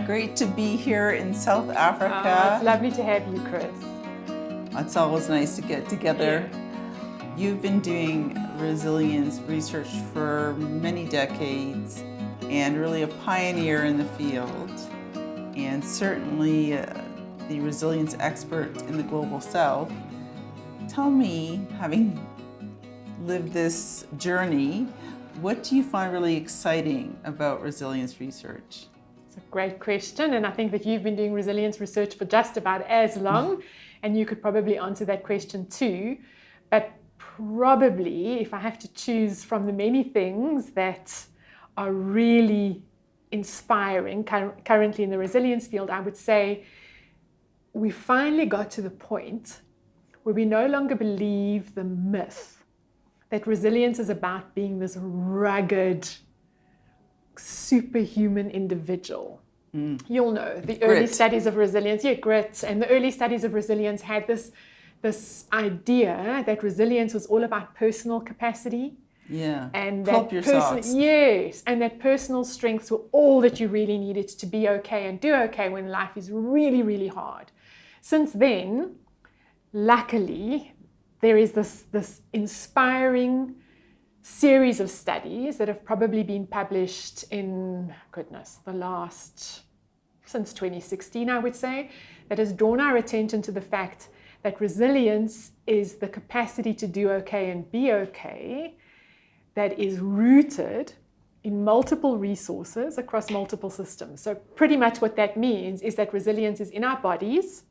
Great to be here in South Africa. Oh, it's lovely to have you, Chris. It's always nice to get together. Yeah. You've been doing resilience research for many decades and really a pioneer in the field, and certainly the resilience expert in the Global South. Tell me, having lived this journey, what do you find really exciting about resilience research? It's a great question, and I think that you've been doing resilience research for just about as long, and you could probably answer that question too. But probably, if I have to choose from the many things that are really inspiring currently in the resilience field, I would say we finally got to the point where we no longer believe the myth that resilience is about being this rugged, superhuman individual. You'll know the early studies of resilience, grit, and the early studies of resilience had this idea that resilience was all about personal capacity. Yeah, and pull up your socks. Yes, and that personal strengths were all that you really needed to be okay and do okay when life is really, really hard. Since then, luckily, there is this inspiring series of studies that have probably been published in, since 2016, I would say, that has drawn our attention to the fact that resilience is the capacity to do okay and be okay that is rooted in multiple resources across multiple systems. So pretty much what that means is that resilience is in our bodies,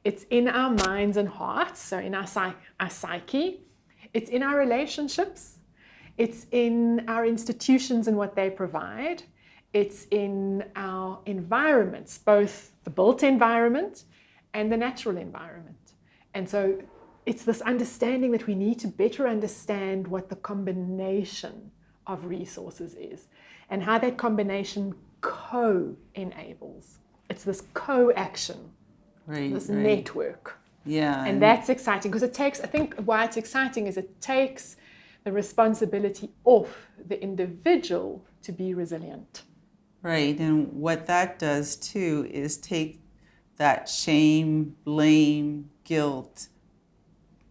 it's in our minds and hearts, so in our psyche, it's in our relationships, it's in our institutions and what they provide, it's in our environments, both the built environment and the natural environment. And so it's this understanding that we need to better understand what the combination of resources is and how that combination co-enables. It's this co-action. This network. Yeah. And that's exciting because I think why it's exciting is it takes the responsibility off the individual to be resilient. Right. And what that does too is take that shame, blame, guilt,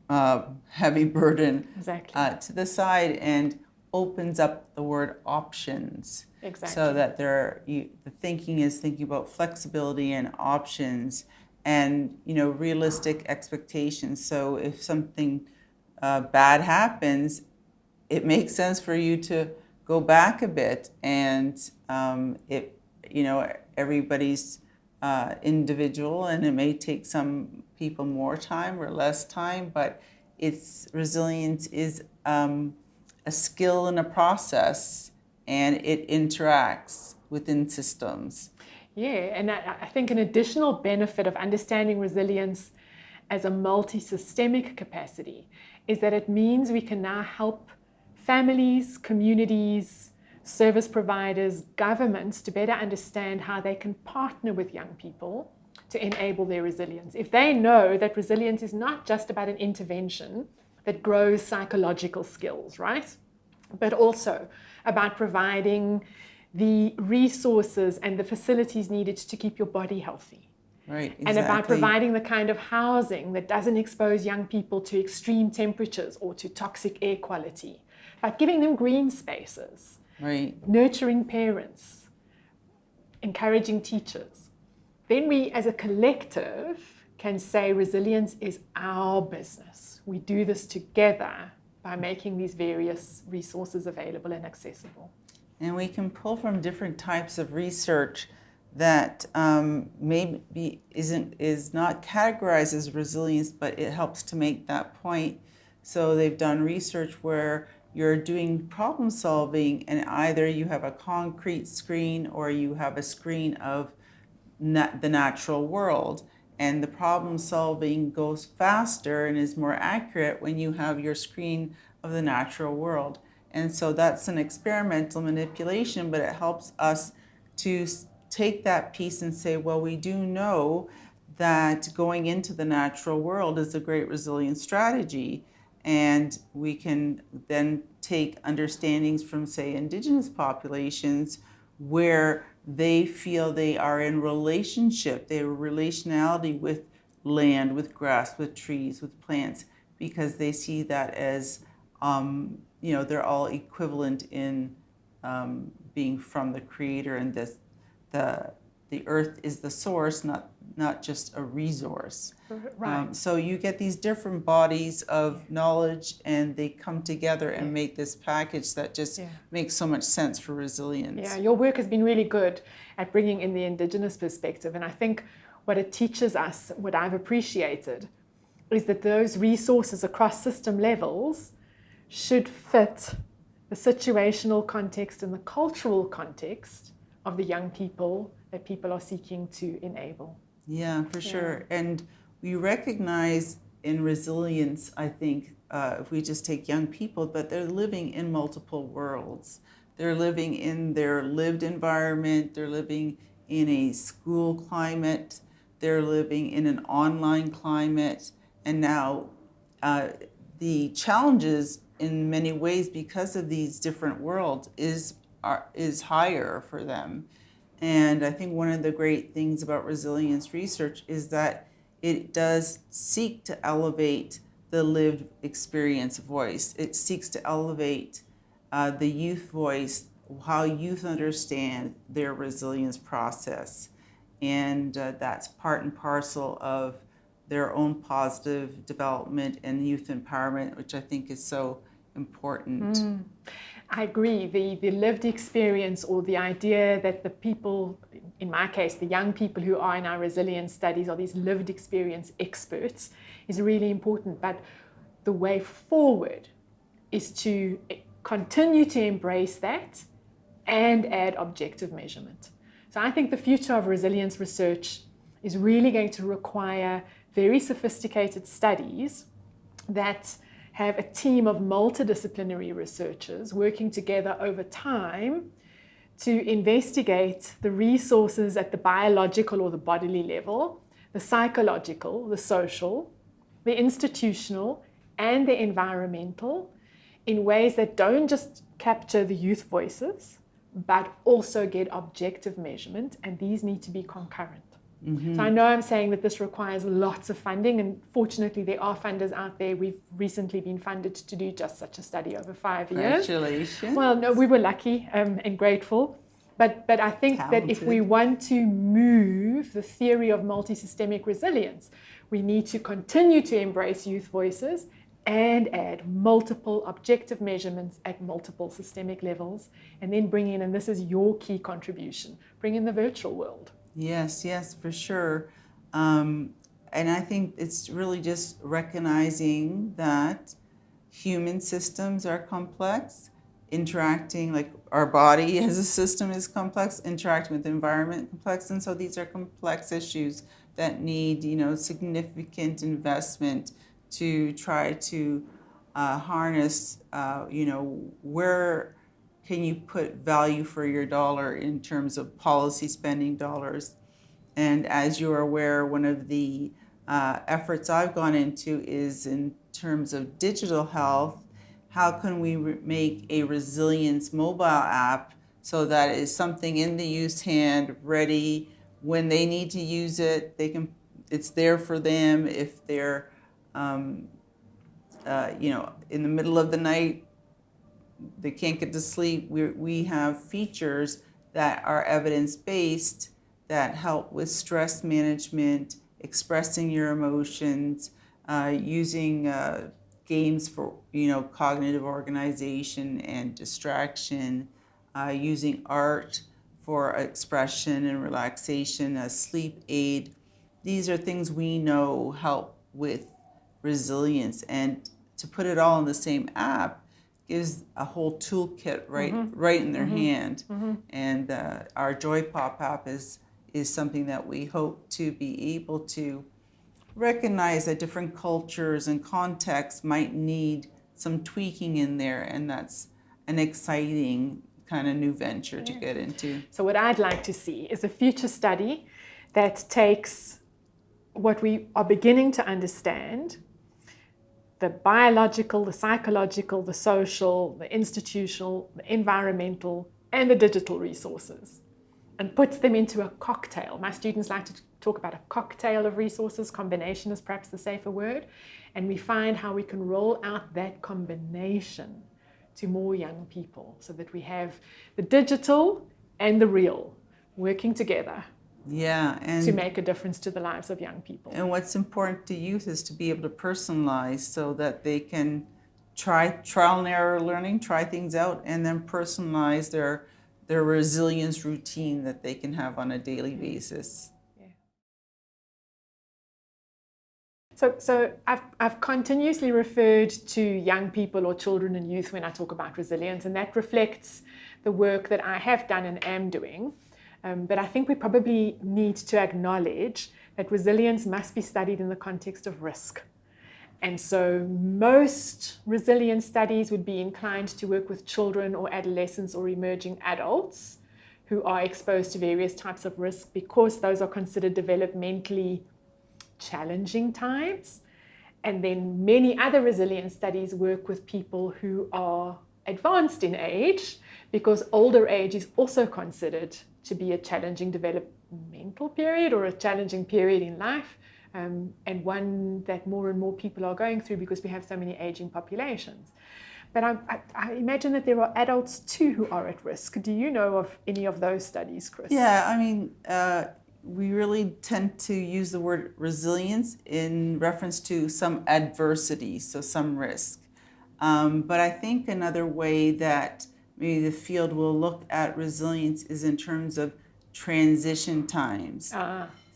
heavy burden to the side and opens up the word options. Exactly. So that the thinking is thinking about flexibility and options. And realistic expectations. So if something bad happens, it makes sense for you to go back a bit. And everybody's individual, and it may take some people more time or less time. But resilience is a skill and a process, and it interacts within systems. Yeah, and I think an additional benefit of understanding resilience as a multi-systemic capacity is that it means we can now help families, communities, service providers, governments to better understand how they can partner with young people to enable their resilience. If they know that resilience is not just about an intervention that grows psychological skills, right? But also about providing the resources and the facilities needed to keep your body healthy. Right, exactly. And about providing the kind of housing that doesn't expose young people to extreme temperatures or to toxic air quality. But giving them green spaces. Right. Nurturing parents. Encouraging teachers. Then we, as a collective, can say resilience is our business. We do this together by making these various resources available and accessible. And we can pull from different types of research that maybe is not categorized as resilience, but it helps to make that point. So they've done research where you're doing problem solving, and either you have a concrete screen or you have a screen of the natural world. And the problem solving goes faster and is more accurate when you have your screen of the natural world. And so that's an experimental manipulation, but it helps us to take that piece and say, well, we do know that going into the natural world is a great resilience strategy. And we can then take understandings from, say, indigenous populations where they feel they are in relationship, they have relationality with land, with grass, with trees, with plants, because they see that as, they're all equivalent in being from the Creator, and this, the earth is the source, not just a resource. Right. So you get these different bodies of knowledge, and they come together and make this package that just makes so much sense for resilience. Yeah, your work has been really good at bringing in the Indigenous perspective. And I think what it teaches us, what I've appreciated, is that those resources across system levels should fit the situational context and the cultural context of the young people that people are seeking to enable. Yeah, for sure. And we recognize in resilience, I think, if we just take young people, but they're living in multiple worlds. They're living in their lived environment, they're living in a school climate, they're living in an online climate, and now the challenges in many ways because of these different worlds is higher for them. And I think one of the great things about resilience research is that it does seek to elevate the lived experience voice. It seeks to elevate the youth voice, how youth understand their resilience process. And that's part and parcel of their own positive development and youth empowerment, which I think is so important. I agree. The lived experience, or the idea that the people, in my case, the young people who are in our resilience studies are these lived experience experts, is really important. But the way forward is to continue to embrace that and add objective measurement. So I think the future of resilience research is really going to require very sophisticated studies that have a team of multidisciplinary researchers working together over time to investigate the resources at the biological or the bodily level, the psychological, the social, the institutional, and the environmental, in ways that don't just capture the youth voices, but also get objective measurement, and these need to be concurrent. So I know I'm saying that this requires lots of funding, and fortunately there are funders out there. We've recently been funded to do just such a study over 5 years. Congratulations. Well, no, we were lucky and grateful. But I think that if we want to move the theory of multisystemic resilience, we need to continue to embrace youth voices and add multiple objective measurements at multiple systemic levels, and then bring in, and this is your key contribution, bring in the virtual world. Yes, for sure. And I think it's really just recognizing that human systems are complex, interacting, like our body as a system is complex, interacting with the environment complex. And so these are complex issues that need, significant investment to try to harness, where can you put value for your dollar in terms of policy spending dollars. And as you're aware, one of the efforts I've gone into is in terms of digital health. How can we make a resilience mobile app so that is something in the youth's hand, ready when they need to use it? It's there for them if they're, in the middle of the night, they can't get to sleep. We have features that are evidence-based that help with stress management, expressing your emotions, using games for cognitive organization and distraction, using art for expression and relaxation, a sleep aid. These are things we know help with resilience, and to put it all in the same app gives a whole toolkit right in their hand. And our Joy Pop app is something that we hope to be able to recognize that different cultures and contexts might need some tweaking in there, and that's an exciting kind of new venture to get into. So what I'd like to see is a future study that takes what we are beginning to understand, the biological, the psychological, the social, the institutional, the environmental, and the digital resources, and puts them into a cocktail. My students like to talk about a cocktail of resources. Combination is perhaps the safer word. And we find how we can roll out that combination to more young people so that we have the digital and the real working together. Yeah, and to make a difference to the lives of young people. And what's important to youth is to be able to personalize so that they can trial and error learning, try things out, and then personalize their resilience routine that they can have on a daily basis. So I've continuously referred to young people or children and youth when I talk about resilience, and that reflects the work that I have done and am doing. But I think we probably need to acknowledge that resilience must be studied in the context of risk. And so most resilience studies would be inclined to work with children or adolescents or emerging adults who are exposed to various types of risk because those are considered developmentally challenging times. And then many other resilience studies work with people who are advanced in age because older age is also considered to be a challenging developmental period or a challenging period in life, and one that more and more people are going through because we have so many aging populations. But I imagine that there are adults too who are at risk. Do you know of any of those studies, Chris? Yeah, I mean, we really tend to use the word resilience in reference to some adversity, so some risk. But I think another way that maybe the field will look at resilience is in terms of transition times.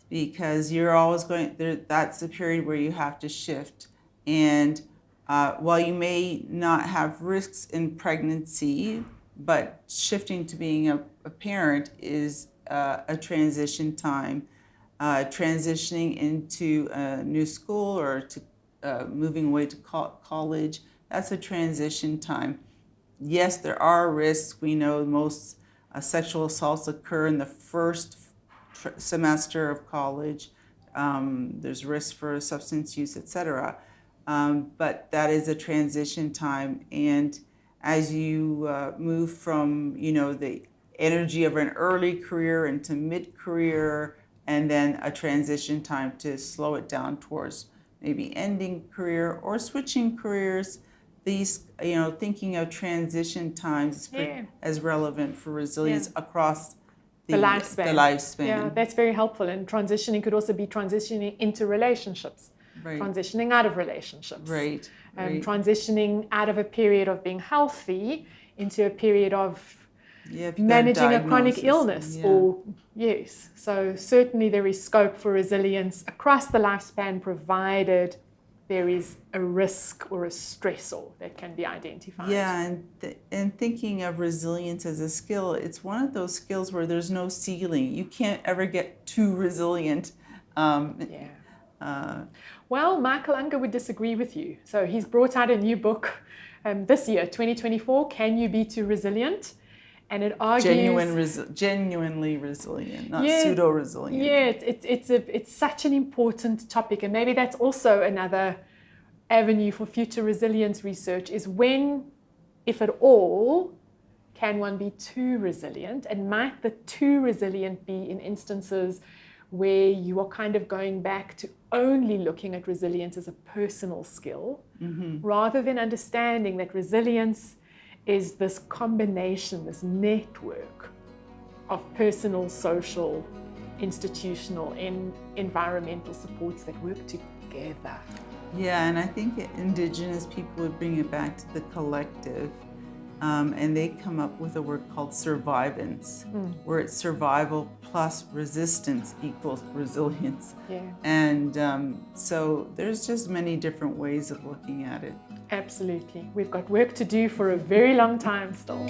Because you're always going there, that's the period where you have to shift. And while you may not have risks in pregnancy, but shifting to being a parent is a transition time. Transitioning into a new school or to moving away to college, that's a transition time. Yes, there are risks. We know most sexual assaults occur in the first semester of college. There's risk for substance use, etc. But that is a transition time. And as you move from, the energy of an early career into mid-career, and then a transition time to slow it down towards maybe ending career or switching careers, these, thinking of transition times is as relevant for resilience across the lifespan. Yeah, that's very helpful. And transitioning could also be transitioning into relationships, transitioning out of relationships, transitioning out of a period of being healthy into a period of managing a chronic illness. So certainly there is scope for resilience across the lifespan, provided there is a risk or a stressor that can be identified. Yeah, and thinking of resilience as a skill, it's one of those skills where there's no ceiling. You can't ever get too resilient. Well, Michael Unger would disagree with you. So he's brought out a new book this year, 2024, Can You Be Too Resilient? And it argues genuinely resilient, not pseudo-resilient. Yeah, it's such an important topic, and maybe that's also another avenue for future resilience research is when, if at all, can one be too resilient, and might the too resilient be in instances where you are kind of going back to only looking at resilience as a personal skill, rather than understanding that resilience is this combination, this network of personal, social, institutional, and environmental supports that work together. Yeah, and I think Indigenous people would bring it back to the collective, and they come up with a word called survivance, where it's survival plus resistance equals resilience. And so there's just many different ways of looking at it. Absolutely. We've got work to do for a very long time still.